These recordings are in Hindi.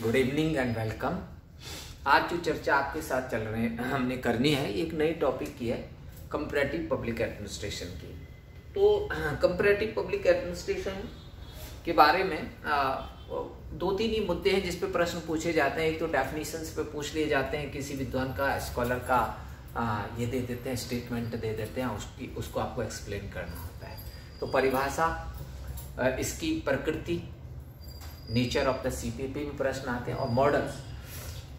Good evening and welcome. आज जो चर्चा आपके साथ चल रहे हैं हमने करनी है, एक नई टॉपिक की है, कंपैरेटिव पब्लिक एडमिनिस्ट्रेशन की। तो कंपैरेटिव पब्लिक एडमिनिस्ट्रेशन के बारे में दो तीन ही मुद्दे हैं जिस पे प्रश्न पूछे जाते हैं। एक तो डेफिनेशंस पे पूछ लिए जाते हैं, किसी विद्वान का, स्कॉलर का ये दे देते हैं, स्टेटमेंट दे देते हैं, उसको आपको एक्सप्लेन करना होता है। तो परिभाषा, इसकी प्रकृति, नेचर ऑफ द सीपीए पे भी प्रश्न आते हैं, और मॉडल्स,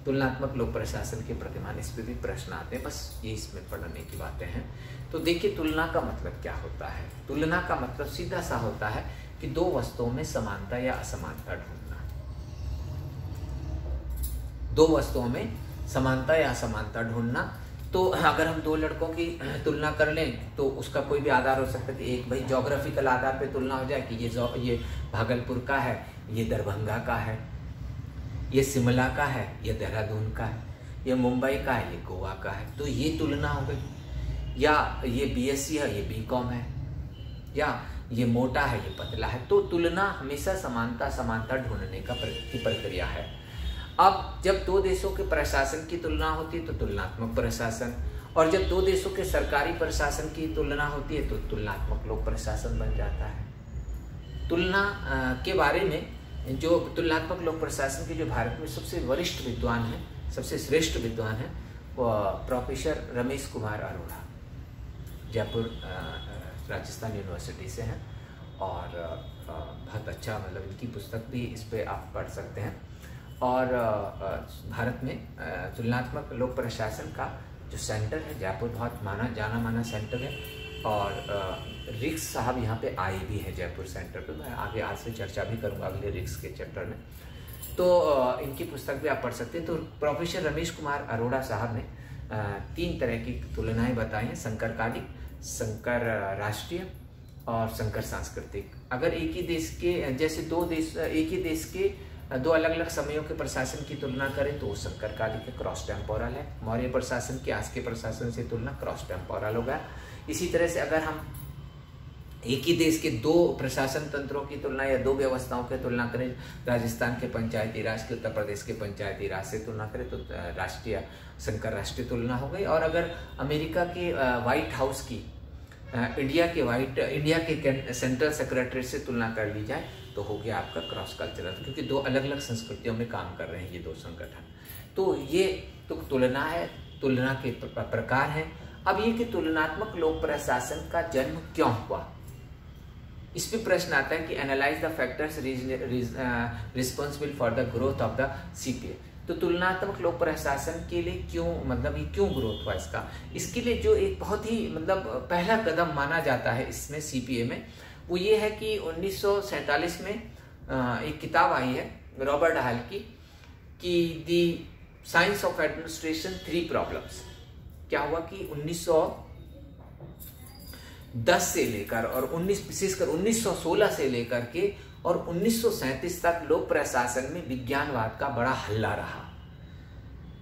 तुलनात्मक लोक प्रशासन के प्रतिमान, इस पे भी प्रश्न आते हैं। बस ये इसमें पढ़ने की बातें हैं। तो देखिए, तुलना का मतलब क्या होता है। तुलना का मतलब सीधा सा होता है कि दो वस्तुओं में समानता या असमानता ढूंढना। दो वस्तुओं में समानता या असमानता ढूंढना। तो अगर हम दो लड़कों की तुलना कर लें तो उसका कोई भी आधार हो सकता है कि एक भाई ज्योग्राफिकल आधार पे तुलना हो जाए कि ये भागलपुर का है, ये दरभंगा का है, ये शिमला का है, ये देहरादून का है, ये मुंबई का है, ये गोवा का है। तो ये तुलना हो गई। या ये बीएससी है, ये बीकॉम है, या ये मोटा है, ये पतला है। तो तुलना हमेशा समानता ढूंढने का प्रक्रिया है। अब जब दो देशों के प्रशासन की तुलना होती है तो तुलनात्मक प्रशासन, और जब दो देशों के सरकारी प्रशासन की तुलना होती है तो तुलनात्मक लोक प्रशासन बन जाता है। तुलना के बारे में जो तुलनात्मक लोक प्रशासन के जो भारत में सबसे वरिष्ठ विद्वान हैं, सबसे श्रेष्ठ विद्वान हैं, वो प्रोफेसर रमेश कुमार अरोड़ा, जयपुर राजस्थान यूनिवर्सिटी से हैं। और बहुत अच्छा, मतलब इनकी पुस्तक भी इस पर आप पढ़ सकते हैं। और भारत में तुलनात्मक लोक प्रशासन का जो सेंटर है, जयपुर बहुत जाना माना सेंटर है। और रिक्स साहब यहाँ पे आए भी हैं जयपुर सेंटर पे। मैं आगे आज से चर्चा भी करूँगा अगले रिक्स के चैप्टर में। तो इनकी पुस्तक भी आप पढ़ सकते हैं। तो प्रोफेसर रमेश कुमार अरोड़ा साहब ने तीन तरह की तुलनाएं बताई हैं: संकरकालिक, संकर राष्ट्रीय और संकर सांस्कृतिक। अगर एक ही देश के, जैसे दो देश, एक ही देश के दो अलग अलग समयों के प्रशासन की तुलना करें तो वो संकरकालिक है, क्रॉस टेम्पोरल है। मौर्य प्रशासन की आज के प्रशासन से तुलना क्रॉस टेम्पोरल होगा। इसी तरह से अगर हम एक ही देश के दो प्रशासन तंत्रों की तुलना या दो व्यवस्थाओं की तुलना करें, राजस्थान के पंचायती राज के उत्तर प्रदेश के पंचायती राज से तुलना करें तो राष्ट्रीय, संकर राष्ट्रीय तुलना हो गई। और अगर अमेरिका के व्हाइट हाउस की इंडिया के सेंट्रल सेक्रेटरी से तुलना कर ली जाए तो हो गया आपका क्रॉस कल्चरल, क्योंकि दो अलग अलग संस्कृतियों में काम कर रहे हैं ये दो संगठन। तो ये तो तुलना है, तुलना के प्रकार हैं। अब ये कि तुलनात्मक लोक प्रशासन का जन्म क्यों हुआ, इस पे प्रश्न आता है कि analyse the factors responsible for the growth of the CPA. तो तुलनात्मक लोक प्रशासन के लिए क्यों, मतलब ये क्यों ग्रोथ हुआ इसके लिए जो एक बहुत ही मतलब पहला कदम माना जाता है इसमें सीपीए में, वो ये है कि 1947 में एक किताब आई है रॉबर्ट हाल की कि दी साइंस ऑफ एडमिनिस्ट्रेशन 3 प्रॉब्लम्स। क्या हुआ कि 1910 से लेकर और विशेषकर 1916 से लेकर के और 1937 तक लोक प्रशासन में विज्ञानवाद का बड़ा हल्ला रहा।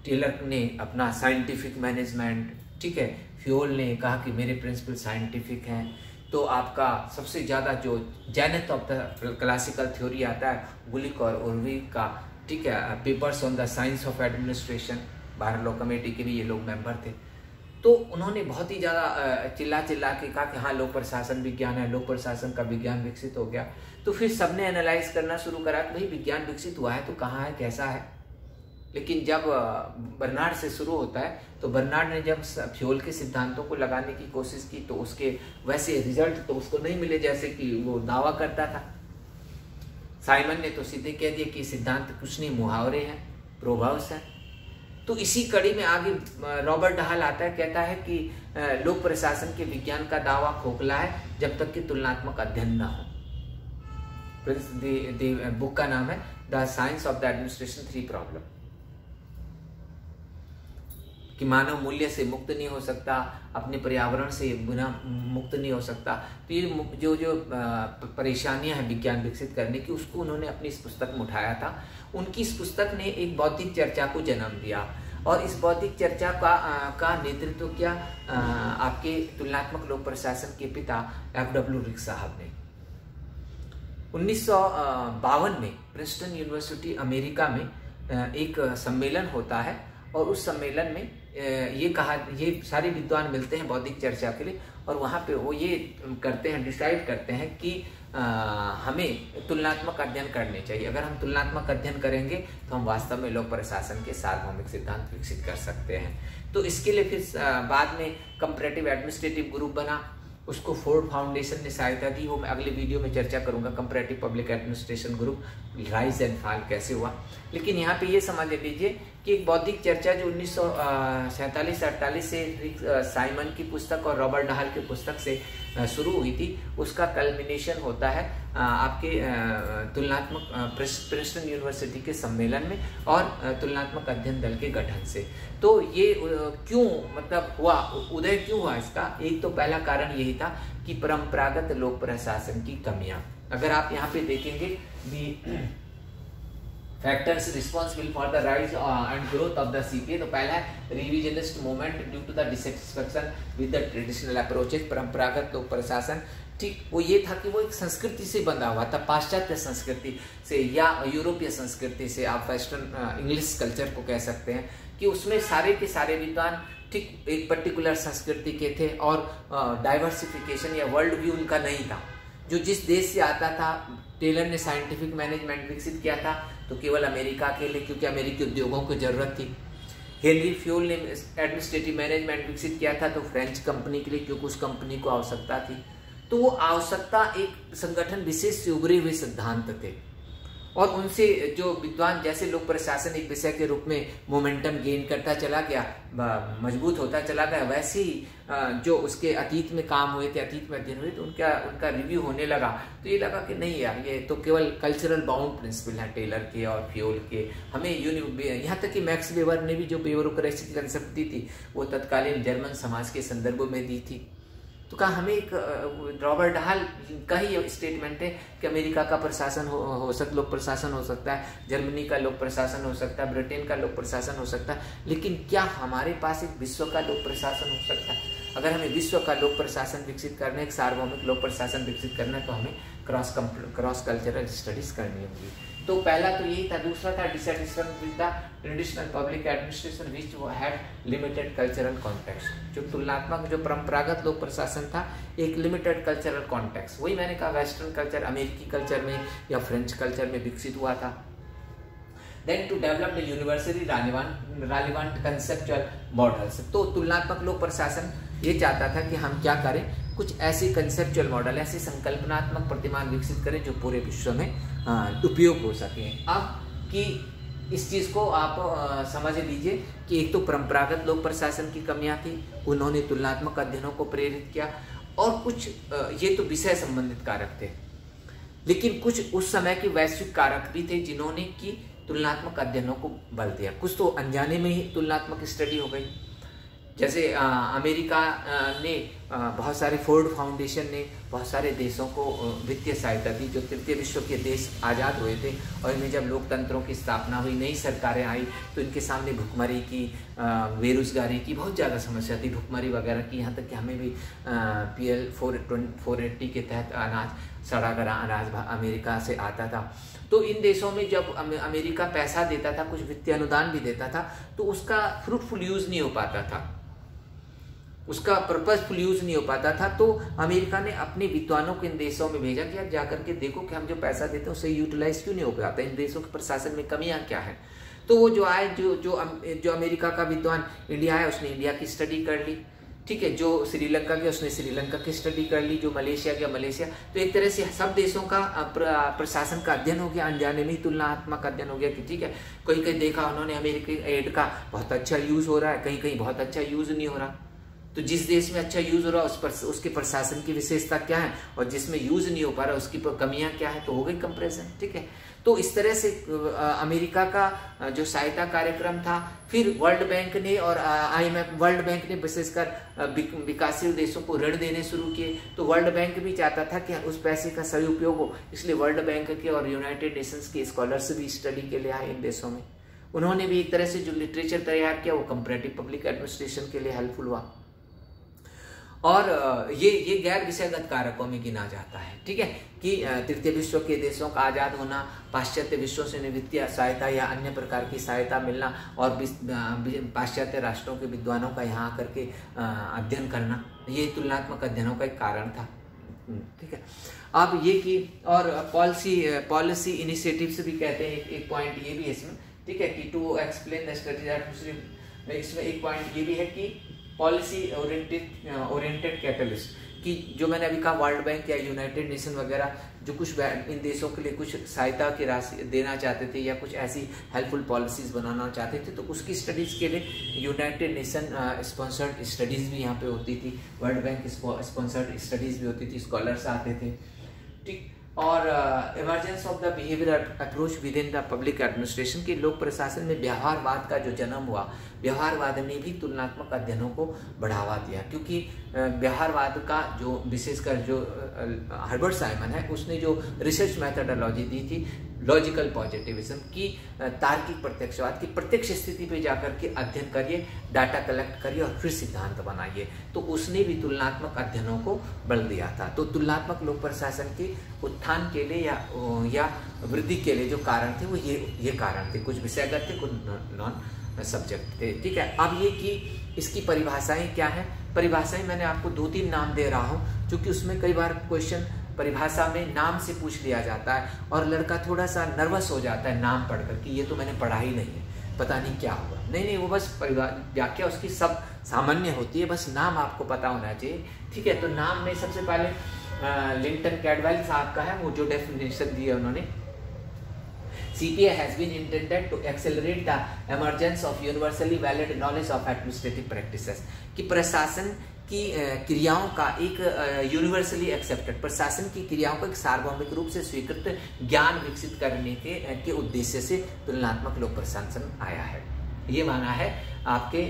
टेलर ने अपना साइंटिफिक मैनेजमेंट, ठीक है, फ्योल ने कहा कि मेरे प्रिंसिपल साइंटिफिक हैं। तो आपका सबसे ज़्यादा जो जेनेथ ऑफ द क्लासिकल थ्योरी आता है, गुलिक और उर्वी का, ठीक है, papers on the science of administration, 12 लोग कमेटी के भी ये लोग मेंबर थे। तो उन्होंने बहुत ही ज़्यादा चिल्ला के कहा कि हाँ, लोक प्रशासन विज्ञान है, लोक प्रशासन का विज्ञान विकसित हो गया। तो फिर सबने एनालाइज करना शुरू करा कि भाई विज्ञान विकसित हुआ है तो कहाँ है, कैसा है। लेकिन जब बर्नार्ड से शुरू होता है तो बर्नार्ड ने जब फ्योल के सिद्धांतों को लगाने की कोशिश की तो उसके वैसे रिजल्ट तो उसको नहीं मिले जैसे कि वो दावा करता था। साइमन ने तो सीधे कह दिया कि सिद्धांत कुछ नहीं, मुहावरे हैं, प्रोवर्ब्स हैं। तो इसी कड़ी में आगे रॉबर्ट हाल आता है, कहता है कि लोक प्रशासन के विज्ञान का दावा खोखला है जब तक कि तुलनात्मक अध्ययन न हो। बुक का नाम है the science of the administration 3 problem. कि मानव मूल्य से मुक्त नहीं हो सकता, अपने पर्यावरण से बिना मुक्त नहीं हो सकता। तो ये जो परेशानियां हैं विज्ञान विकसित करने की, उसको उन्होंने अपनी इस पुस्तक में उठाया था। उनकी इस पुस्तक ने एक बौद्धिक चर्चा को जन्म दिया और इस बौद्धिक चर्चा का नेतृत्व किया आपके तुलनात्मक लोक प्रशासन के पिता F.W. रिक्स साहब ने। 1952 में प्रिंसटन यूनिवर्सिटी अमेरिका में एक सम्मेलन होता है और उस सम्मेलन में ये सारे विद्वान मिलते हैं बौद्धिक चर्चा के लिए, और वहाँ पे वो ये करते हैं, डिसाइड करते हैं कि हमें तुलनात्मक अध्ययन करने चाहिए। अगर हम तुलनात्मक अध्ययन करेंगे तो हम वास्तव में लोक प्रशासन के सार्वभौमिक सिद्धांत विकसित कर सकते हैं। तो इसके लिए फिर बाद में कंपैरेटिव एडमिनिस्ट्रेटिव ग्रुप बना, उसको फोर्ड फाउंडेशन ने सहायता दी, वो मैं अगले वीडियो में चर्चा करूंगा। Comparative public administration group rise and fall कैसे हुआ। लेकिन यहाँ पे ये समझ लीजिए कि एक बौद्धिक चर्चा जो 1947-48 से साइमन की पुस्तक और रॉबर्ट डहाल की पुस्तक से शुरू हुई थी, उसका कल्मिनेशन होता है आपके तुलनात्मक प्रिंसटन यूनिवर्सिटी के सम्मेलन में और तुलनात्मक अध्ययन दल के गठन से। तो ये क्यों मतलब हुआ, उदय क्यों हुआ इसका? एक तो पहला कारण यही था कि परंपरागत लोक प्रशासन की कमियां। अगर आप यहाँ पे देखेंगे factors responsible for the rise and growth of the CPA, तो पहला है revisionist movement due to the dissatisfaction with the traditional approaches. परंपरागत लोक प्रशासन, ठीक, वो ये था कि वो एक संस्कृति से बंधा हुआ था, पाश्चात्य संस्कृति से या यूरोपीय संस्कृति से, आप वेस्टर्न इंग्लिश कल्चर को कह सकते हैं, कि उसमें सारे के सारे विद्वान ठीक एक पर्टिकुलर संस्कृति के थे और डाइवर्सिफिकेशन या वर्ल्ड व्यू उनका नहीं था। जो जिस देश से आता था, टेलर ने साइंटिफिक मैनेजमेंट विकसित किया था तो केवल अमेरिका के लिए, क्योंकि अमेरिकी उद्योगों को जरूरत थी। हेनरी फ्यूल ने एडमिनिस्ट्रेटिव मैनेजमेंट विकसित किया था तो फ्रेंच कंपनी के लिए, क्योंकि उस कंपनी को आवश्यकता थी। तो वो आवश्यकता एक संगठन विशेष से उभरे हुए सिद्धांत थे, और उनसे जो विद्वान जैसे लोक प्रशासन एक विषय के रूप में मोमेंटम गेन करता चला गया, मजबूत होता चला गया, वैसे ही जो उसके अतीत में काम हुए थे, अतीत में अध्ययन हुए, तो उनका रिव्यू होने लगा। तो ये लगा कि नहीं यार, ये तो केवल कल्चरल बाउंड प्रिंसिपल है टेलर के और फ्यूल के। हमें यहाँ तक कि मैक्स वेबर ने भी जो ब्यूरोक्रेसी की कंसेप्ट दी थी वो तत्कालीन जर्मन समाज के संदर्भ में दी थी। तो कहा हमें एक रॉबर्ट डहाल का ही स्टेटमेंट है कि अमेरिका का प्रशासन लोक प्रशासन हो सकता है, जर्मनी का लोक प्रशासन हो सकता है, ब्रिटेन का लोक प्रशासन हो सकता है, लेकिन क्या हमारे पास एक विश्व का लोक प्रशासन हो सकता है? अगर हमें विश्व का लोक प्रशासन विकसित करना है, एक सार्वभौमिक लोक प्रशासन विकसित करना है, तो हमें क्रॉस कल्चरल स्टडीज करनी होगी। तो पहला तो यही था। दूसरा था dissatisfaction with the traditional public administration which had limited cultural context. जो तुलनात्मक, जो परंपरागत लोक प्रशासन था, एक लिमिटेड कल्चरल कॉन्टेक्स्ट, वही मैंने कहा वेस्टर्न कल्चर, अमेरिकी कल्चर में या फ्रेंच कल्चर में विकसित हुआ था। Then to develop the universally relevant conceptual models। तो तुलनात्मक लोक प्रशासन ये चाहता था कि हम क्या करें, कुछ ऐसे कंसेप्चुअल मॉडल, ऐसे संकल्पनात्मक प्रतिमान विकसित करें जो पूरे विश्व में उपयोग हो सके। अब कि इस चीज को आप समझ लीजिए कि एक तो परंपरागत लोक प्रशासन की कमियां थी, उन्होंने तुलनात्मक अध्ययनों को प्रेरित किया, और कुछ ये तो विषय संबंधित कारक थे, लेकिन कुछ उस समय के वैश्विक कारक भी थे जिन्होंने की तुलनात्मक अध्ययनों को बल दिया। कुछ तो अनजाने में ही तुलनात्मक स्टडी हो गई, जैसे अमेरिका ने बहुत सारे, फोर्ड फाउंडेशन ने बहुत सारे देशों को वित्तीय सहायता दी। जो तृतीय विश्व के देश आज़ाद हुए थे और इनमें जब लोकतंत्रों की स्थापना हुई, नई सरकारें आई, तो इनके सामने भुखमरी की, बेरोजगारी की बहुत ज़्यादा समस्या थी, भुखमरी वगैरह की। यहाँ तक कि हमें भी PL 480 के तहत अनाज, सड़ा गला अनाज अमेरिका से आता था। तो इन देशों में जब अमेरिका पैसा देता था, कुछ वित्तीय अनुदान भी देता था, तो उसका फ्रूटफुल यूज नहीं हो पाता था, उसका पर्पजफुल यूज नहीं हो पाता था। तो अमेरिका ने अपने विद्वानों को इन देशों में भेजा कि आप जाकर के देखो कि हम जो पैसा देते हैं उसे यूटिलाइज क्यों नहीं हो पाता, इन देशों के प्रशासन में कमियां क्या है। तो वो जो आए, जो अमेरिका का विद्वान इंडिया आया, उसने इंडिया की स्टडी कर ली, ठीक है। जो श्रीलंका गया उसने श्रीलंका की स्टडी कर ली, जो मलेशिया गया मलेशिया। तो एक तरह से सब देशों का प्रशासन का अध्ययन हो गया, अनजाने में ही तुलनात्मक अध्ययन हो गया कि ठीक है, कहीं कहीं देखा उन्होंने अमेरिकी एड का बहुत अच्छा यूज हो रहा है, कहीं कहीं बहुत अच्छा यूज नहीं हो रहा। तो जिस देश में अच्छा यूज हो रहा है उस पर उसके प्रशासन की विशेषता क्या है, और जिसमें यूज नहीं हो पा रहा उसकी कमियां क्या है, तो हो गई कंपैरिजन, ठीक है। तो इस तरह से अमेरिका का जो सहायता कार्यक्रम था, फिर वर्ल्ड बैंक ने और IMF, वर्ल्ड बैंक ने विशेषकर विकासशील देशों को ऋण देने शुरू किए। तो वर्ल्ड बैंक भी चाहता था कि उस पैसे का सही उपयोग हो, इसलिए वर्ल्ड बैंक के और यूनाइटेड नेशंस के स्कॉलर्स भी स्टडी के लिए आए इन देशों में। उन्होंने भी एक तरह से जो लिटरेचर तैयार किया वो कंपैरेटिव पब्लिक एडमिनिस्ट्रेशन के लिए हेल्पफुल हुआ। और ये गैर विषयगत कारकों में गिना जाता है, ठीक है। कि तृतीय विश्व के देशों का आज़ाद होना, पाश्चात्य विश्वों से वित्तीय सहायता या अन्य प्रकार की सहायता मिलना और पाश्चात्य राष्ट्रों के विद्वानों का यहाँ आकर के अध्ययन करना, ये तुलनात्मक अध्ययनों का एक कारण था। ठीक है, अब ये कि और पॉलिसी इनिशिएटिव्स भी कहते हैं, एक पॉइंट ये भी है इसमें। ठीक है, कि टू एक्सप्लेन द स्ट्रेटेजी, इसमें एक पॉइंट ये भी है कि पॉलिसी ओरिएंटेड कैटलिस्ट, कि जो मैंने अभी कहा वर्ल्ड बैंक या यूनाइटेड नेशन वगैरह जो कुछ इन देशों के लिए कुछ सहायता की राशि देना चाहते थे या कुछ ऐसी हेल्पफुल पॉलिसीज बनाना चाहते थे, तो उसकी स्टडीज़ के लिए यूनाइटेड नेशन स्पॉन्सर्ड स्टडीज़ भी यहाँ पे होती थी, वर्ल्ड बैंक स्पॉन्सर्ड स्टडीज़ भी होती थी, स्कॉलर्स आते थे। ठीक, और emergence of the behavioural approach with in the public administration, की लोक प्रशासन में व्यवहारवाद का जो जन्म हुआ, व्यवहारवाद ने भी तुलनात्मक अध्ययनों को बढ़ावा दिया, क्योंकि व्यवहारवाद का जो विशेषकर जो हर्बर्ट साइमन है उसने जो रिसर्च मेथडोलॉजी दी थी लॉजिकल पॉजिटिविज्म की, तार्किक प्रत्यक्षवाद की, प्रत्यक्ष स्थिति पे जाकर के अध्ययन करिए, डाटा कलेक्ट करिए और फिर सिद्धांत बनाइए, तो उसने भी तुलनात्मक अध्ययनों को बल दिया था। तो तुलनात्मक लोक प्रशासन के उत्थान के लिए या वृद्धि के लिए जो कारण थे वो ये कारण थे, कुछ विषयगत थे, कुछ नॉन सब्जेक्ट थे। ठीक है, अब ये कि इसकी परिभाषाएं क्या है, परिभाषाएं मैंने आपको 2-3 नाम दे रहा हूँ, क्योंकि उसमें कई बार क्वेश्चन परिभाषा में नाम से पूछ लिया जाता है और लड़का थोड़ा सा नर्वस हो जाता है नाम पढ़कर कि ये तो मैंने पढ़ा ही नहीं है, पता नहीं क्या हुआ। नहीं, वो बस व्याख्या उसकी सब सामान्य होती है, बस नाम आपको पता होना चाहिए। ठीक है, तो नाम में सबसे पहले लिंटन कैडवेल साहब का है, वो जो डेफिनेशन दी है उन्होंने, CPA has been intended to accelerate the emergence of universally valid knowledge of administrative practices, कि प्रशासन की क्रियाओं का एक यूनिवर्सली एक्सेप्टेड, प्रशासन की क्रियाओं का एक सार्वभौमिक रूप से स्वीकृत ज्ञान विकसित करने के उद्देश्य से तुलनात्मक लोक प्रशासन आया है। ये माना है आपके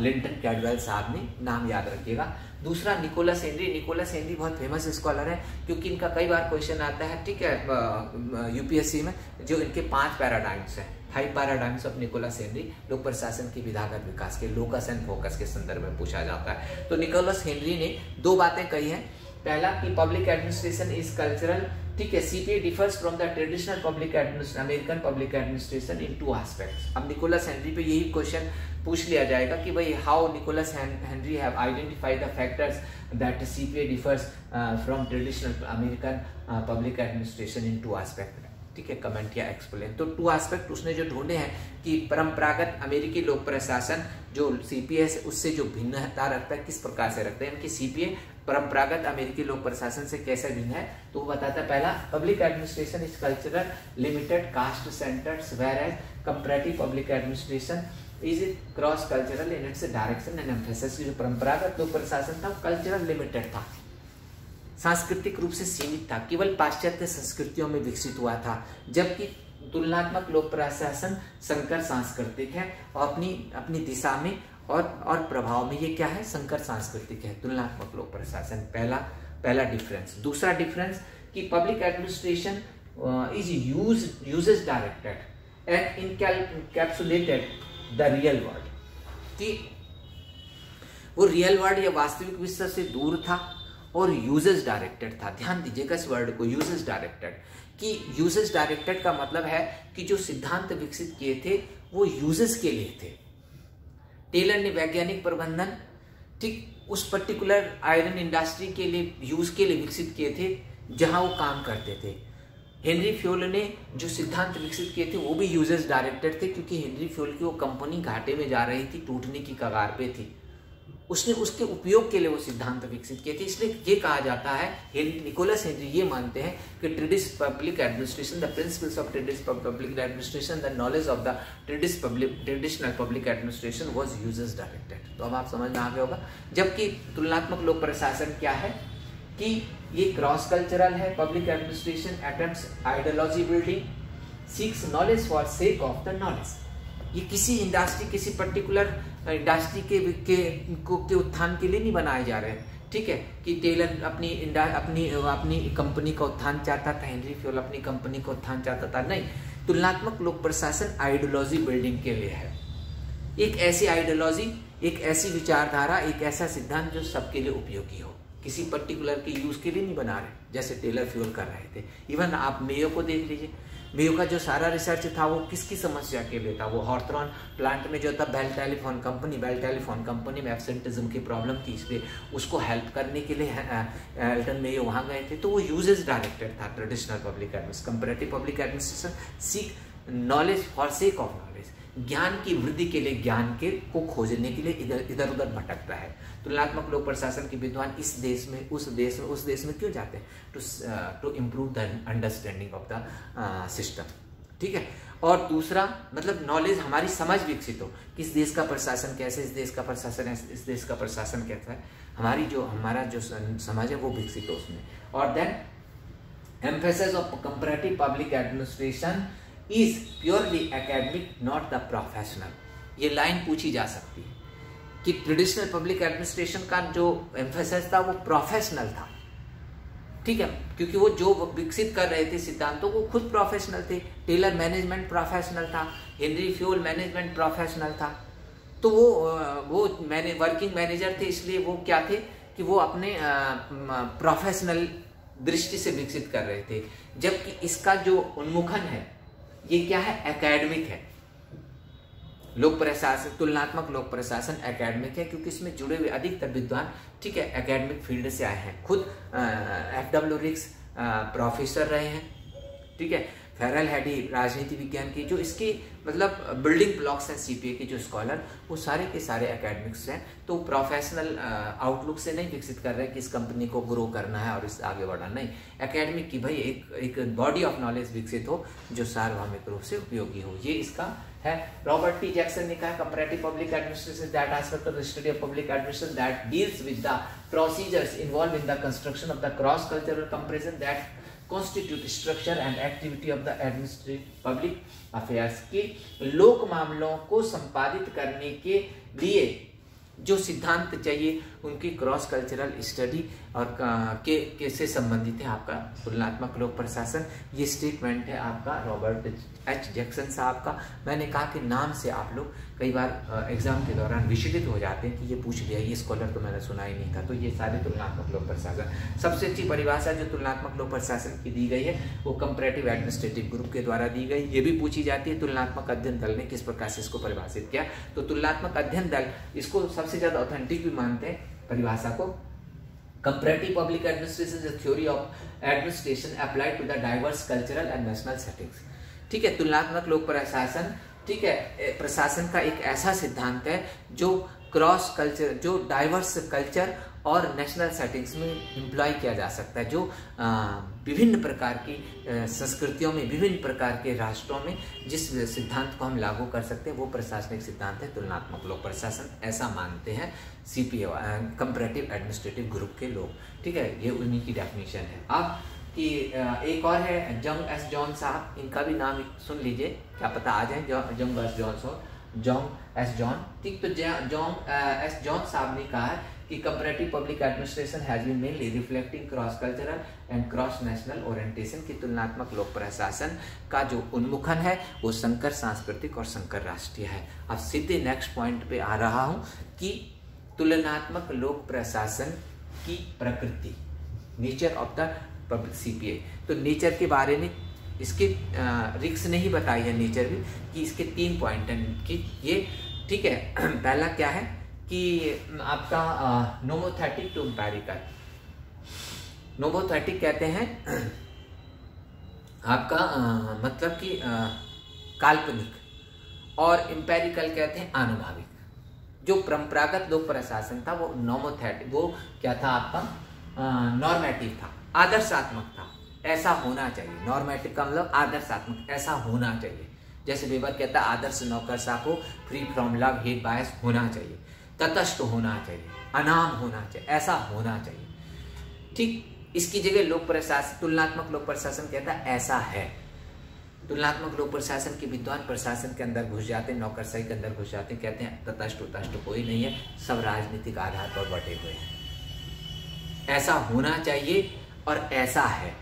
लिंटन कैडवेल साहब ने, नाम याद रखिएगा। दूसरा निकोलस हेनरी, निकोलस हेनरी बहुत फेमस स्कॉलर है, क्योंकि इनका कई बार क्वेश्चन आता है। ठीक है, यूपीएससी में जो इनके 5 पैराडाइम्स हैं, 5 पैराडाइम्स ऑफ निकोलस हेनरी, लोक प्रशासन के विधागत विकास के, लोकस एंड फोकस के संदर्भ में पूछा जाता है। तो निकोलस हेनरी ने 2 बातें कही हैं। पहला कि पब्लिक एडमिनिस्ट्रेशन इज कल्चरल। ठीक है, CPA differs from the traditional public administration, American public administration in 2 aspects. अब निकोलस हेनरी पे यही क्वेश्चन पूछ लिया जाएगा कि भाई how Nicholas Henry have identified the factors that CPA differs from traditional American public administration in 2 aspect. ठीक है, कमेंट या एक्सप्लेन। तो 2 एस्पेक्ट उसने जो ढूंढे हैं कि परंपरागत अमेरिकी लोक प्रशासन जो सीपीए है उससे जो भिन्नता रखता है, किस प्रकार से रखता है, यानी कि सीपीए परंपरागत अमेरिकी लोक प्रशासन से कैसे भिन्न है, तो वो बताता है। पहला, public administration is cultural, limited, caste centred, whereas comparative public administration is cross cultural in its direction and emphasis. जो परंपरागत लोक प्रशासन था वो कल्चरल लिमिटेड था, सांस्कृतिक रूप से सीमित था, केवल पाश्चात्य संस्कृतियों में विकसित हुआ था, जबकि तुलनात्मक लोक प्रशासन संकर सांस्कृतिक है और अपनी दिशा में और प्रभाव में ये क्या है, संकर सांस्कृतिक है तुलनात्मक लोक प्रशासन। पहला डिफरेंस। दूसरा डिफरेंस कि public administration is uses directed and encapsulated the real world, कि वो रियल वर्ल्ड या वास्तविक विश्व से दूर था और यूजेस डायरेक्टेड था। ध्यान दीजिएगा इस वर्ड को, यूजेस डायरेक्टेड, कि यूजेस डायरेक्टेड का मतलब है कि जो सिद्धांत विकसित किए थे वो यूजेस के लिए थे। टेलर ने वैज्ञानिक प्रबंधन ठीक उस पर्टिकुलर आयरन इंडस्ट्री के लिए यूज के लिए विकसित किए थे जहां वो काम करते थे। हेनरी फ्यूल ने जो सिद्धांत विकसित किए थे वो भी यूजेस डायरेक्टेड थे, क्योंकि हेनरी फ्यूल की वो कंपनी घाटे में जा रही थी, टूटने की कगार पे थी, उसने उसके उपयोग के लिए वो सिद्धांत विकसित किए थे। इसलिए ये कहा जाता है, निकोलस हेनरी ये मानते हैं कि traditional public administration, the principles of traditional public administration, the knowledge of the traditional public administration was uses directed. तो अब आप समझ में आ गया होगा। जबकि तुलनात्मक लोक प्रशासन क्या है कि ये क्रॉस कल्चरल है। Public administration attempts ideology building, seeks knowledge for sake of the knowledge. ये किसी इंडस्ट्री, किसी पर्टिकुलर इंडस्ट्री के उत्थान के लिए नहीं बनाए जा रहे हैं। ठीक है, कि टेलर अपनी कंपनी का उत्थान चाहता था, हेनरी फ्यूल अपनी कंपनी का उत्थान चाहता था, नहीं। तुलनात्मक लोक प्रशासन आइडियोलॉजी बिल्डिंग के लिए है। एक ऐसी आइडियोलॉजी, एक ऐसी विचारधारा, एक ऐसा सिद्धांत जो सबके लिए उपयोगी हो। किसी पर्टिकुलर के यूज के लिए नहीं बना रहे, जैसे टेलर फ्यूल कर रहे थे। इवन आप मेयो को देख लीजिए, मेयो का जो सारा रिसर्च था वो किसकी समस्या के लिए था? वो हॉर्थरॉन प्लांट में जो था बेल टेलीफोन कंपनी में एब्सेंटिज्म की प्रॉब्लम थी, इसलिए उसको हेल्प करने के लिए एल्टन मेयो वहाँ गए थे। तो वो यूजेस डायरेक्टेड था traditional public administration. Comparative public administration seek knowledge for sake of knowledge, ज्ञान की वृद्धि के लिए, ज्ञान के को खोजने के लिए इधर उधर भटकता है। तुलनात्मक लोक प्रशासन के विद्वान इस देश में उस देश में क्यों जाते हैं? To improve the understanding of the system, ठीक है। और दूसरा मतलब नॉलेज, हमारी समझ विकसित हो, किस देश का प्रशासन कैसे, इस देश का प्रशासन ऐसे, इस देश का प्रशासन कैसा है, हमारा जो समाज है वो विकसित हो उसमें। और then emphasis of comparative public administration is purely academic not the professional. ये लाइन पूछी जा सकती है कि ट्रेडिशनल पब्लिक एडमिनिस्ट्रेशन का जो एम्फेसिस था वो प्रोफेशनल था, ठीक है, क्योंकि वो जो विकसित कर रहे थे सिद्धांतों को खुद प्रोफेशनल थे। टेलर मैनेजमेंट प्रोफेशनल था, हेनरी फ्यूल मैनेजमेंट प्रोफेशनल था। तो वो वर्किंग मैनेजर थे, इसलिए वो क्या थे कि वो अपने प्रोफेशनल दृष्टि से विकसित कर रहे थे। जबकि इसका जो उन्मुखन है ये क्या है? एकेडमिक है। लोक प्रशासन, तुलनात्मक लोक प्रशासन एकेडमिक है, क्योंकि इसमें जुड़े हुए अधिकतर विद्वान, ठीक है, एकेडमिक फील्ड से आए हैं। खुद FW रिक्स प्रोफेसर रहे हैं, ठीक है। फेरल हैडी राजनीति विज्ञान की जो इसकी मतलब बिल्डिंग ब्लॉक्स हैं CPA के जो स्कॉलर, वो सारे के सारे एकेडमिक्स हैं। तो प्रोफेशनल आउटलुक से नहीं विकसित कर रहे हैं कि इस कंपनी को ग्रो करना है और इस आगे बढ़ाना, नहीं। एकेडमिक की भाई एक बॉडी ऑफ नॉलेज विकसित हो जो सार्वभौमिक रूप से उपयोगी हो, ये इसका है। Robert T. जैक्सन ने कहा comparative public administration that aspect of the study of public administration that deals with the procedures involve in the construction of the cross cultural comparison that constitute structure and activity of the administrative public affairs के लोक मामलों को संपादित करने के लिए जो सिद्धांत चाहिए उनकी क्रॉस कल्चरल स्टडी और के से संबंधित है आपका तुलनात्मक लोक प्रशासन। ये स्टेटमेंट है आपका रॉबर्ट H. जैक्सन साहब का। मैंने कहा कि नाम से आप लोग कई बार एग्जाम के दौरान विचलित हो जाते हैं कि ये पूछ लिया, ये स्कॉलर तो मैंने सुना ही नहीं था। तो ये सारे तुलनात्मक लोक प्रशासन, सबसे अच्छी परिभाषा जो तुलनात्मक लोक प्रशासन की दी गई है वो कंपैरेटिव एडमिनिस्ट्रेटिव ग्रुप के द्वारा दी गई। ये भी पूछी जाती है तुलनात्मक अध्ययन दल ने किस प्रकार से इसको परिभाषित किया। तो तुलनात्मक अध्ययन दल इसको सबसे ज्यादा ऑथेंटिक भी मानते हैं परिभाषा को। Comparative public administration is a theory of administration applied to the diverse cultural and national settings। ठीक है, तुलनात्मक लोक प्रशासन, ठीक है, प्रशासन का एक ऐसा सिद्धांत है जो क्रॉस कल्चर, जो डाइवर्स कल्चर और नेशनल सेटिंग्स में इम्प्लॉय किया जा सकता है, जो विभिन्न प्रकार की संस्कृतियों में, विभिन्न प्रकार के राष्ट्रों में जिस सिद्धांत को हम लागू कर सकते हैं वो प्रशासनिक सिद्धांत है तुलनात्मक लोक प्रशासन। ऐसा मानते हैं CPA कंपैरेटिव एडमिनिस्ट्रेटिव ग्रुप के लोग, ठीक है। ये उन्हीं की डेफिनेशन है। अब कि एक और है जंग S. जॉन साहब, इनका भी नाम सुन लीजिए, क्या पता आ जाए। जंग S. जॉन, ठीक। तो जंग S. जॉन साहब ने कहा है कि comparative public administration has been mainly reflecting cross cultural and cross national orientation की तुलनात्मक लोक प्रशासन का जो उन्मुखन है वो संकर सांस्कृतिक और संकर राष्ट्रीय है। अब सीधे नेक्स्ट पॉइंट पे आ रहा हूं कि तुलनात्मक लोक प्रशासन की प्रकृति, nature of the public CPA। तो नेचर के बारे में इसके रिक्स नहीं बताई है नेचर भी, कि इसके 3 पॉइंट हैं कि ये, ठीक है। पहला क्या है कि आपका नोमोथेटिक टू एम्पेरिकल। नोमोथेटिक कहते हैं आपका मतलब कि काल्पनिक, और एम्पेरिकल कहते हैं आनुभाविक। जो परंपरागत लोक प्रशासन था वो नोमोथेटिक, वो क्या था आपका नॉर्मेटिव था, आदर्शात्मक था, ऐसा होना चाहिए। नॉर्मेटिव का मतलब आदर्शात्मक, ऐसा होना चाहिए। जैसे वेबर कहता है आदर्श नौकरशाह को फ्री फ्रॉम लव हेट बायस होना चाहिए, तटस्थ होना चाहिए, अनाम होना चाहिए, ऐसा होना चाहिए, ठीक। इसकी जगह लोक प्रशासन, तुलनात्मक लोक प्रशासन कहता है ऐसा है। तुलनात्मक लोक प्रशासन के विद्वान प्रशासन के अंदर घुस जाते हैं, नौकरशाही के अंदर घुस जाते हैं, कहते हैं तटस्थ उतष्ट कोई नहीं है, सब राजनीतिक आधार पर बटे हुए हैं, ऐसा होना चाहिए और ऐसा है,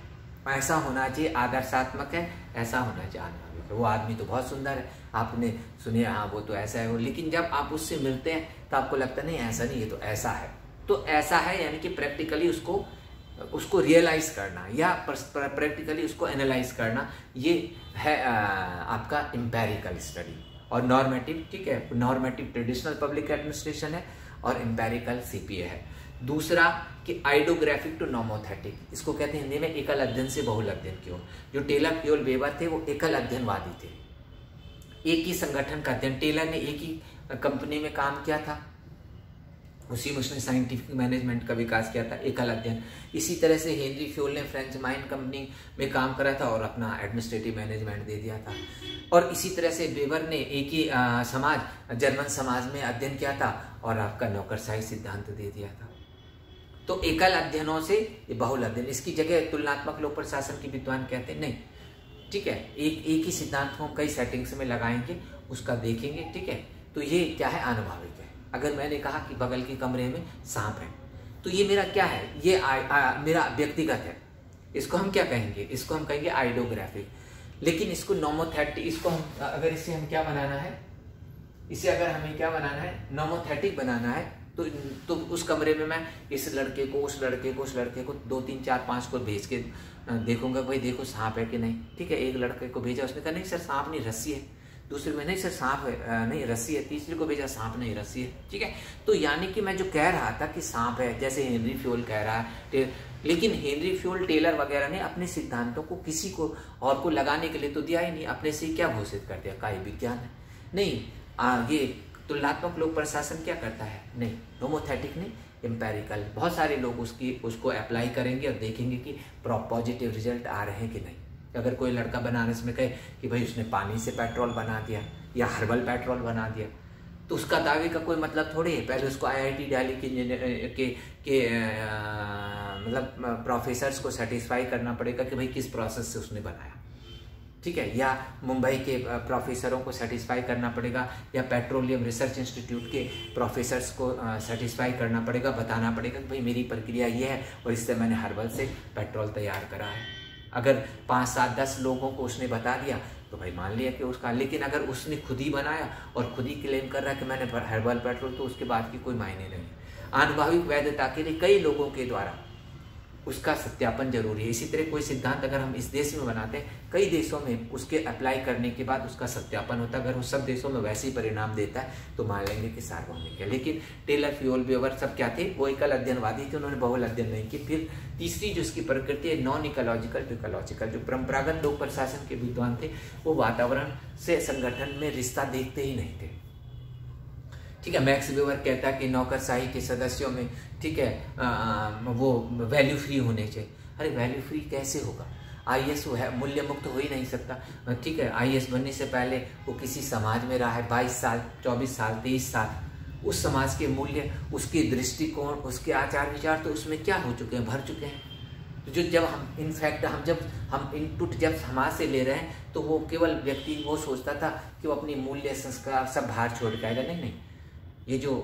ऐसा होना चाहिए, आदर्शात्मक है, ऐसा होना चाहिए आनुभाविक है। वो आदमी तो बहुत सुंदर है, आपने सुनिए, हाँ वो तो ऐसा है वो, लेकिन जब आप उससे मिलते हैं तो आपको लगता नहीं ऐसा नहीं, ये तो ऐसा है, तो ऐसा है, यानी कि प्रैक्टिकली उसको रियलाइज करना या प्रैक्टिकली उसको एनालाइज करना, ये है आपका एम्पेरिकल स्टडी। और नॉर्मेटिव, ठीक है, नॉर्मेटिव ट्रेडिशनल पब्लिक एडमिनिस्ट्रेशन है और एम्पेरिकल सीपीए है। दूसरा कि आइडोग्राफिक टू नॉमोथेटिक, इसको कहते हैं हिंदी में एकल अध्ययन से बहुल अध्ययन की ओर। जो टेलर फ्यूल वेबर थे वो एकल अध्ययनवादी थे, एक ही संगठन का अध्ययन, टेलर ने एक ही कंपनी में काम किया था, उसी में उसने साइंटिफिक मैनेजमेंट का विकास किया था, एकल अध्ययन। इसी तरह से हेनरी फ्यूल ने फ्रेंच माइन कंपनी में काम करा था और अपना एडमिनिस्ट्रेटिव मैनेजमेंट दे दिया था। और इसी तरह से वेबर ने एक ही समाज, जर्मन समाज में अध्ययन किया था और आपका नौकरशाही सिद्धांत दे दिया था। तो एकल अध्ययनों से बहुल अध्ययन, इसकी जगह तुलनात्मक लोक प्रशासन की विद्वान कहते हैं नहीं, ठीक है, एक ही सिद्धांत को हम कई सेटिंग्स में लगाएंगे, उसका देखेंगे, ठीक है। तो ये क्या है, आनुभाविक है। अगर मैंने कहा कि बगल के कमरे में सांप है, तो ये मेरा क्या है, ये मेरा व्यक्तिगत है, इसको हम क्या कहेंगे, इसको हम कहेंगे आइडोग्राफिक। लेकिन इसको नॉमोथेटिक, इसको हम अगर इसे हम क्या बनाना है, इसे अगर हमें क्या बनाना है, नॉमोथेटिक बनाना है, तो उस कमरे में मैं इस लड़के को, उस लड़के को, उस लड़के को 2 3 4 5 को भेज के देखूंगा, भाई देखो सांप है कि नहीं, ठीक है। एक लड़के को भेजा, उसने कहा नहीं सर सांप नहीं रस्सी है, दूसरे में नहीं सर सांप है नहीं रस्सी है, तीसरे को भेजा सांप नहीं रस्सी है, ठीक है। तो यानी कि मैं जो कह रहा था कि सांप है, जैसे हेनरी फ्यूल कह रहा है, लेकिन हेनरी फ्यूल, टेलर वगैरह ने अपने सिद्धांतों को किसी को और को लगाने के लिए तो दिया ही नहीं, अपने से क्या घोषित कर दिया, काय विज्ञान है। नहीं, ये तुलनात्मक लोक प्रशासन क्या करता है, नहीं, नोमोथेटिक नहीं, एम्पेरिकल। बहुत सारे लोग उसको अप्लाई करेंगे और देखेंगे कि पॉजिटिव रिजल्ट आ रहे हैं कि नहीं। अगर कोई लड़का बनारस में कहे कि भाई उसने पानी से पेट्रोल बना दिया या हर्बल पेट्रोल बना दिया, तो उसका दावे का कोई मतलब थोड़ी है। पहले उसको IIT दिल्ली के मतलब प्रोफेसर्स को सेटिस्फाई करना पड़ेगा कि भाई किस प्रोसेस से उसने बनाया, ठीक है, या मुंबई के प्रोफेसरों को सेटिस्फाई करना पड़ेगा, या पेट्रोलियम रिसर्च इंस्टीट्यूट के प्रोफेसर्स को सेटिस्फाई करना पड़ेगा, बताना पड़ेगा कि भाई मेरी प्रक्रिया ये है और इससे मैंने हर्बल से पेट्रोल तैयार करा है। अगर 5 7 10 लोगों को उसने बता दिया तो भाई मान लिया कि उसका, लेकिन अगर उसने खुद ही बनाया और खुद ही क्लेम कर रहा है कि मैंने हर्बल पेट्रोल, तो उसके बाद की कोई मायने नहीं। आनुभाविक वैधता के लिए कई लोगों के द्वारा उसका सत्यापन जरूरी है। इसी तरह कोई सिद्धांत अगर हम इस देश में बनाते हैं, कई देशों में उसके अप्लाई करने के बाद उसका सत्यापन होता है। अगर वो सब देशों में वैसे ही परिणाम देता है तो मान लेंगे कि सार्वभौमिक है। लेकिन टेलर, फ्यूल, वेबर सब क्या थे, वो एकल अध्ययनवादी थे, उन्होंने बहुल अध्ययन नहीं की। फिर तीसरी जो इसकी प्रकृति है, नॉन इकोलॉजिकल टू इकोलॉजिकल। जो परंपरागत लोक प्रशासन के विद्वान थे वो वातावरण से संगठन में रिश्ता देखते ही नहीं थे, ठीक है। मैक्स वेबर कहता है कि नौकरशाही के सदस्यों में, ठीक है, वो वैल्यू फ्री होने चाहिए। अरे वैल्यू फ्री कैसे होगा, IAS वो है, मूल्य मुक्त हो ही नहीं सकता, ठीक है। IAS बनने से पहले वो किसी समाज में रहा है 22 साल, 24 साल, 23 साल, उस समाज के मूल्य, उसके दृष्टिकोण, उसके आचार विचार तो उसमें क्या हो चुके हैं, भर चुके हैं। तो जो जब हम इनफैक्ट हम इनपुट जब समाज से ले रहे हैं तो वो केवल व्यक्ति वो सोचता था कि वो अपनी मूल्य, संस्कार सब बाहर छोड़ के आएगा। नहीं, ये जो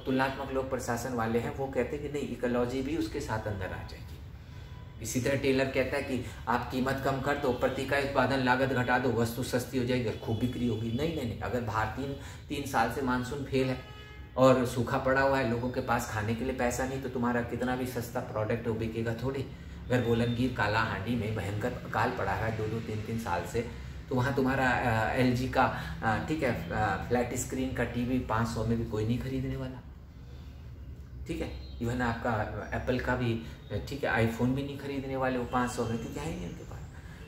तुलनात्मक लोक प्रशासन वाले हैं वो कहते हैं कि नहीं, इकोलॉजी भी उसके साथ अंदर आ जाएगी। इसी तरह टेलर कहता है कि आप कीमत कम कर दो, प्रति इकाई उत्पादन लागत घटा दो, वस्तु सस्ती हो जाएगी, खूब बिक्री होगी। नहीं, अगर बाहर 3 साल से मानसून फेल है और सूखा पड़ा हुआ है, लोगों के पास खाने के लिए पैसा नहीं, तो तुम्हारा कितना भी सस्ता प्रोडक्ट हो बिकेगा थोड़ी। अगर बोलनगीर काला हांडी में भयंकर अकाल पड़ा है 2-2 3-3 साल से, तो वहाँ तुम्हारा LG का, ठीक है, फ्लैट स्क्रीन का टीवी 500 में भी कोई नहीं खरीदने वाला, ठीक है। इवन आपका एप्पल का भी, ठीक है, आईफोन भी नहीं खरीदने वाले वो 500 में, क्योंकि है ही नहीं उनके पास।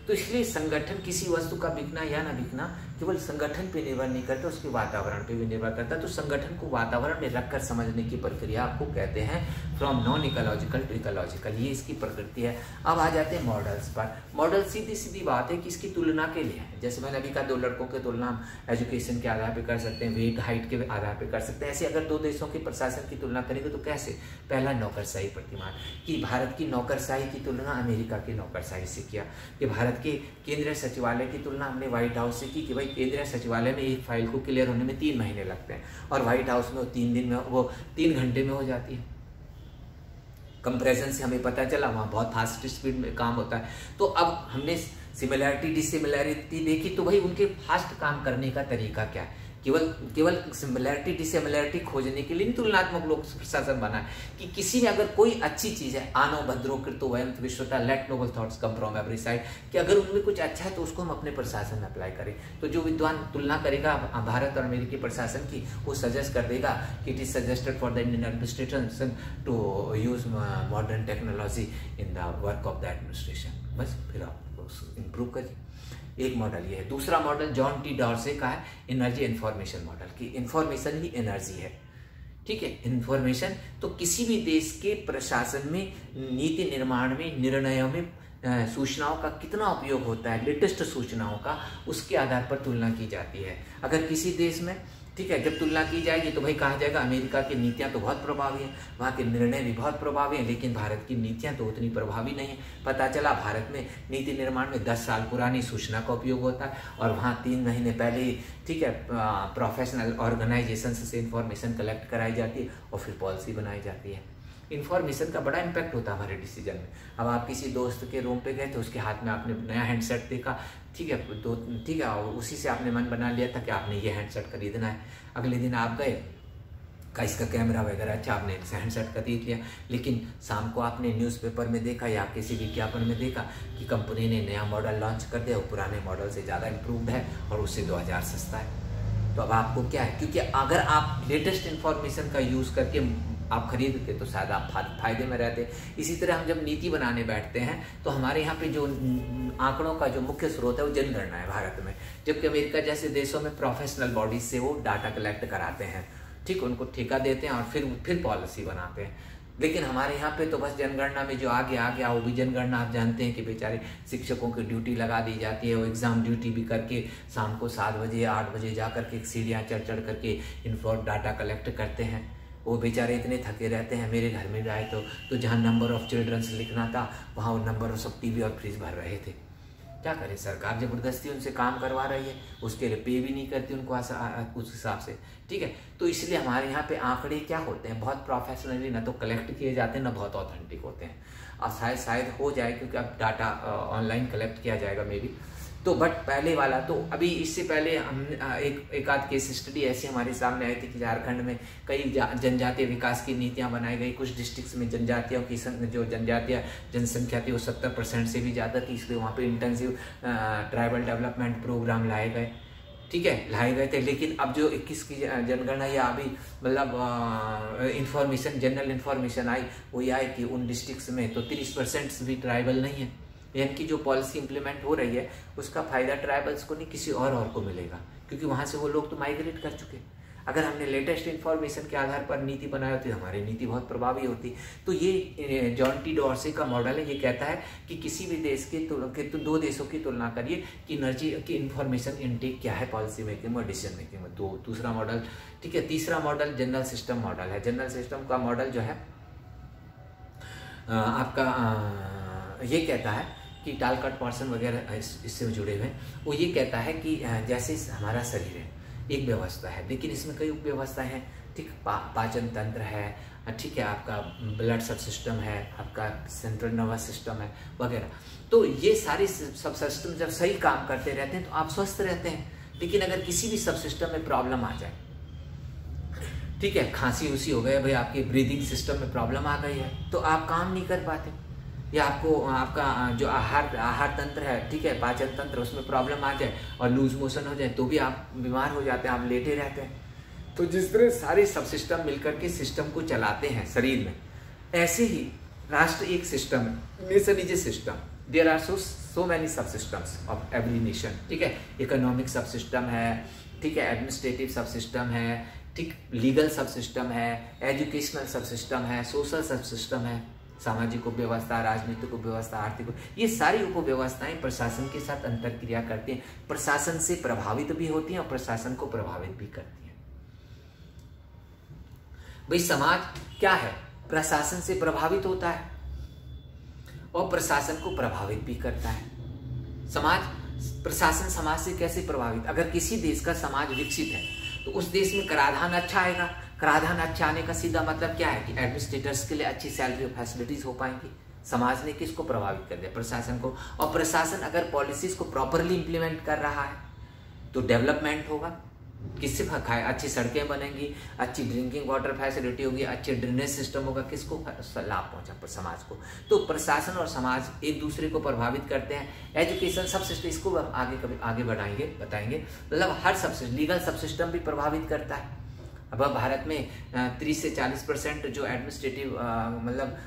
तो इसलिए संगठन किसी वस्तु का बिकना या ना बिकना केवल संगठन पे निर्भर नहीं करता, उसके वातावरण पे भी निर्भर करता है। तो संगठन को वातावरण में रखकर समझने की प्रक्रिया आपको कहते हैं from non ecological to ecological, ये इसकी प्रकृति है। अब आ जाते हैं मॉडल्स पर। मॉडल सीधी सीधी बात है कि इसकी तुलना के लिए है। जैसे मैंने अभी कहा 2 लड़कों की तुलना हम एजुकेशन के आधार पर कर सकते हैं, वेट हाइट के आधार पर कर सकते हैं। ऐसे अगर 2 देशों के प्रशासन की तुलना करेंगे तो कैसे? पहला नौकरशाही प्रतिमान, कि भारत की नौकरशाही की तुलना अमेरिका की नौकरशाही से किया, कि भारत के केंद्रीय सचिवालय की तुलना हमने व्हाइट हाउस से की, कि भाई केंद्रीय सचिवालय में एक फाइल को क्लियर होने में 3 महीने लगते हैं और व्हाइट हाउस में वो 3 दिन में, वो 3 घंटे में हो जाती है। कंपैरिजन से हमें पता चला वहाँ बहुत फास्ट स्पीड में काम होता है। तो अब हमने सिमिलैरिटी डिसिमिलैरिटी देखी, तो भाई उनके फास्ट काम करने का तरीका क्या है, केवल केवल सिमिलैरिटी डिसिमिलैरिटी खोजने के लिए नहीं तुलनात्मक लोक प्रशासन बना है कि किसी में अगर कोई अच्छी चीज है, आनो भद्रो कृतो वयम विश्वता let noble thoughts come from every side, कि अगर उनमें कुछ अच्छा है तो उसको हम अपने प्रशासन में अप्लाई करें। तो जो विद्वान तुलना करेगा भारत और अमेरिकी प्रशासन की, वो सजेस्ट कर देगा कि it is suggested for the Indian administration to use modern technology in the work of the administration. बस फिर आप इम्प्रूव करिए। एक मॉडल ये है। दूसरा मॉडल जॉन टी डॉर्से का है, एनर्जी इंफॉर्मेशन मॉडल, की इंफॉर्मेशन ही एनर्जी है। ठीक है, इंफॉर्मेशन तो किसी भी देश के प्रशासन में, नीति निर्माण में, निर्णयों में सूचनाओं का कितना उपयोग होता है, लेटेस्ट सूचनाओं का, उसके आधार पर तुलना की जाती है। अगर किसी देश में, ठीक है, जब तुलना की जाएगी तो भाई कहा जाएगा अमेरिका की नीतियां तो बहुत प्रभावी हैं, वहाँ के निर्णय भी बहुत प्रभावी हैं, लेकिन भारत की नीतियां तो उतनी प्रभावी नहीं है। पता चला भारत में नीति निर्माण में 10 साल पुरानी सूचना का उपयोग होता है और वहाँ 3 महीने पहले ही, ठीक है, प्रोफेशनल ऑर्गेनाइजेशन से इंफॉर्मेशन कलेक्ट कराई जाती है और फिर पॉलिसी बनाई जाती है। इन्फॉर्मेशन का बड़ा इम्पैक्ट होता है हमारे डिसीजन में। अब आप किसी दोस्त के रूम पे गए तो उसके हाथ में आपने नया हैंडसेट देखा, ठीक है, तो ठीक है, और उसी से आपने मन बना लिया था कि आपने ये हैंडसेट खरीदना है। अगले दिन आप गए, का इसका कैमरा वगैरह अच्छा, आपने हैंडसेट खरीद लिया, लेकिन शाम को आपने न्यूज़पेपर में देखा या किसी विज्ञापन में देखा कि कंपनी ने नया मॉडल लॉन्च कर दिया, वो पुराने मॉडल से ज़्यादा इम्प्रूव्ड है और उससे 2000 सस्ता है। तो अब आपको क्या है, क्योंकि अगर आप लेटेस्ट इन्फॉर्मेशन का यूज़ करके आप खरीदते तो शायद आप फायदे में रहते। इसी तरह हम जब नीति बनाने बैठते हैं तो हमारे यहाँ पे जो आंकड़ों का जो मुख्य स्रोत है वो जनगणना है भारत में, जबकि अमेरिका जैसे देशों में प्रोफेशनल बॉडीज से वो डाटा कलेक्ट कराते हैं, ठीक, उनको ठेका देते हैं और फिर पॉलिसी बनाते हैं। लेकिन हमारे यहाँ पे तो बस जनगणना में जो आगे आ गया, वो भी जनगणना आप जानते हैं कि बेचारे शिक्षकों की ड्यूटी लगा दी जाती है, वो एग्जाम ड्यूटी भी करके शाम को 7 बजे 8 बजे जा करके सीढ़ियाँ चढ़ करके डाटा कलेक्ट करते हैं। वो बेचारे इतने थके रहते हैं। मेरे घर में भी आए तो जहाँ नंबर ऑफ चिल्ड्रंस लिखना था वहाँ वो नंबर ऑफ सब टीवी और फ्रिज भर रहे थे। क्या करें, सरकार जबरदस्ती उनसे काम करवा रही है, उसके लिए पे भी नहीं करती उनको उस हिसाब से, ठीक है। तो इसलिए हमारे यहाँ पे आंकड़े क्या होते हैं, बहुत प्रोफेशनली ना तो कलेक्ट किए जाते हैं, ना बहुत ऑथेंटिक होते हैं। अब शायद हो जाए क्योंकि अब डाटा ऑनलाइन कलेक्ट किया जाएगा मे बी, तो बट पहले वाला तो अभी इससे पहले हम एक आध केस स्टडी ऐसी हमारे सामने आई थी कि झारखंड में कई जनजातीय विकास की नीतियां बनाई गई। कुछ डिस्ट्रिक्ट्स में जनजातियों की जो जनजातीय जनसंख्या थी वो 70% से भी ज़्यादा थी, इसलिए वहाँ पे इंटेंसिव ट्राइबल डेवलपमेंट प्रोग्राम लाए गए, ठीक है, लाए गए थे। लेकिन अब जो 21 की जनगणना या अभी मतलब इंफॉर्मेशन, जनरल इन्फॉर्मेशन आई, वो ये आई कि उन डिस्ट्रिक्ट्स में तो 30% भी ट्राइबल नहीं है, यानी कि जो पॉलिसी इंप्लीमेंट हो रही है उसका फायदा ट्राइबल्स को नहीं किसी और को मिलेगा, क्योंकि वहाँ से वो लोग तो माइग्रेट कर चुके। अगर हमने लेटेस्ट इन्फॉर्मेशन के आधार पर नीति बनाई होती तो हमारी नीति बहुत प्रभावी होती। तो ये जॉन टी डॉर्से का मॉडल है, ये कहता है कि किसी भी देश के 2 देशों की तुलना करिए कि एनर्जी की इन्फॉर्मेशन इनटेक क्या है पॉलिसी मेकिंग और डिसीजन मेकिंग में। तो दूसरा मॉडल, ठीक है। तीसरा मॉडल जनरल सिस्टम मॉडल है। जनरल सिस्टम का मॉडल जो है आपका ये कहता है कि टालकट पर्सन वगैरह इससे जुड़े हुए हैं, वो ये कहता है कि जैसे हमारा शरीर है एक व्यवस्था है, लेकिन इसमें कई उपव्यवस्थाएं हैं, ठीक, पाचन तंत्र है, ठीक है, आपका ब्लड सब सिस्टम है, आपका सेंट्रल नर्वस सिस्टम है वगैरह। तो ये सारे सब सिस्टम जब सही काम करते रहते हैं तो आप स्वस्थ रहते हैं। लेकिन अगर किसी भी सब सिस्टम में प्रॉब्लम आ जाए, ठीक है, खांसी उसी हो गए, भाई आपके ब्रीदिंग सिस्टम में प्रॉब्लम आ गई है, तो आप काम नहीं कर पाते, या आपका जो आहार तंत्र है, ठीक है, पाचन तंत्र, उसमें प्रॉब्लम आ जाए और लूज मोशन हो जाए तो भी आप बीमार हो जाते हैं, आप लेटे रहते हैं। तो जिस तरह सारे सब सिस्टम मिलकर के सिस्टम को चलाते हैं शरीर में, ऐसे ही राष्ट्र एक सिस्टम है, nation is a system, there are so many sub systems of every nation, ठीक है। इकोनॉमिक सब सिस्टम है, ठीक है, एडमिनिस्ट्रेटिव सब सिस्टम है, ठीक, लीगल सब सिस्टम है, एजुकेशनल सब सिस्टम है, सोशल सब सिस्टम है, सामाजिक उपव्यवस्था, राजनीतिक उपव्यवस्था, आर्थिक, ये सारी उपव्यवस्थाएं प्रशासन के साथ अंतरक्रिया करती हैं, प्रशासन से प्रभावित भी होती हैं और प्रशासन को प्रभावित भी करती हैं। भाई समाज क्या है, प्रशासन से प्रभावित होता है और प्रशासन को प्रभावित भी करता है। प्रशासन समाज से कैसे प्रभावित, अगर किसी देश का समाज विकसित है तो उस देश में कराधान अच्छा आएगा। कराधान अच्छा आने का सीधा मतलब क्या है कि एडमिनिस्ट्रेटर्स के लिए अच्छी सैलरी और फैसिलिटीज हो पाएंगी। समाज ने किसको प्रभावित कर दिया, प्रशासन को। और प्रशासन अगर पॉलिसीज को प्रॉपरली इंप्लीमेंट कर रहा है तो डेवलपमेंट होगा, किससे खाए? अच्छी सड़कें बनेंगी, अच्छी ड्रिंकिंग वाटर फैसिलिटी होगी, अच्छे ड्रेनेज सिस्टम होगा, किसको लाभ पहुंचा? समाज को। तो प्रशासन और समाज एक दूसरे को प्रभावित करते हैं। एजुकेशन सब सिस्टम, इसको आगे बढ़ाएंगे, बताएंगे। मतलब हर सब लीगल सब सिस्टम भी प्रभावित करता है। अब भारत में 30 से 40% जो एडमिनिस्ट्रेटिव मतलब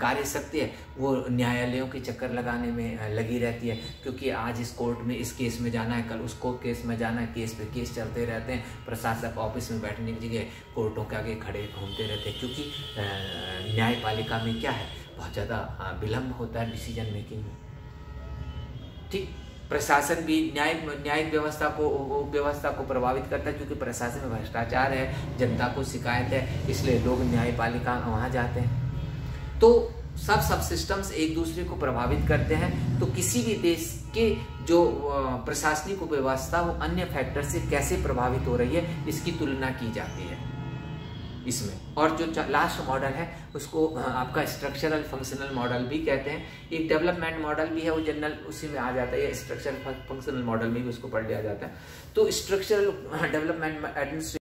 कार्य शक्ति है वो न्यायालयों के चक्कर लगाने में लगी रहती है, क्योंकि आज इस कोर्ट में इस केस में जाना है, कल उस केस में जाना है, केस पे केस चलते रहते हैं। प्रशासक ऑफिस में बैठने की जगह कोर्टों के आगे खड़े घूमते रहते हैं, क्योंकि न्यायपालिका में क्या है, बहुत ज़्यादा विलम्ब होता है डिसीजन मेकिंग में। ठीक, प्रशासन भी न्यायिक व्यवस्था को प्रभावित करता है, क्योंकि प्रशासन में भ्रष्टाचार है, जनता को शिकायत है, इसलिए लोग न्यायपालिका वहाँ जाते हैं। तो सब सिस्टम्स एक दूसरे को प्रभावित करते हैं। तो किसी भी देश के जो प्रशासनिक व्यवस्था वो अन्य फैक्टर से कैसे प्रभावित हो रही है, इसकी तुलना की जाती है इसमें। और जो लास्ट मॉडल है उसको आपका स्ट्रक्चरल फंक्शनल मॉडल भी कहते हैं। एक डेवलपमेंट मॉडल भी है, वो जनरल उसी में आ जाता है, स्ट्रक्चरल फंक्शनल मॉडल में भी उसको पढ़ लिया जाता है। तो स्ट्रक्चरल डेवलपमेंट एडमिनिस्ट्रेशन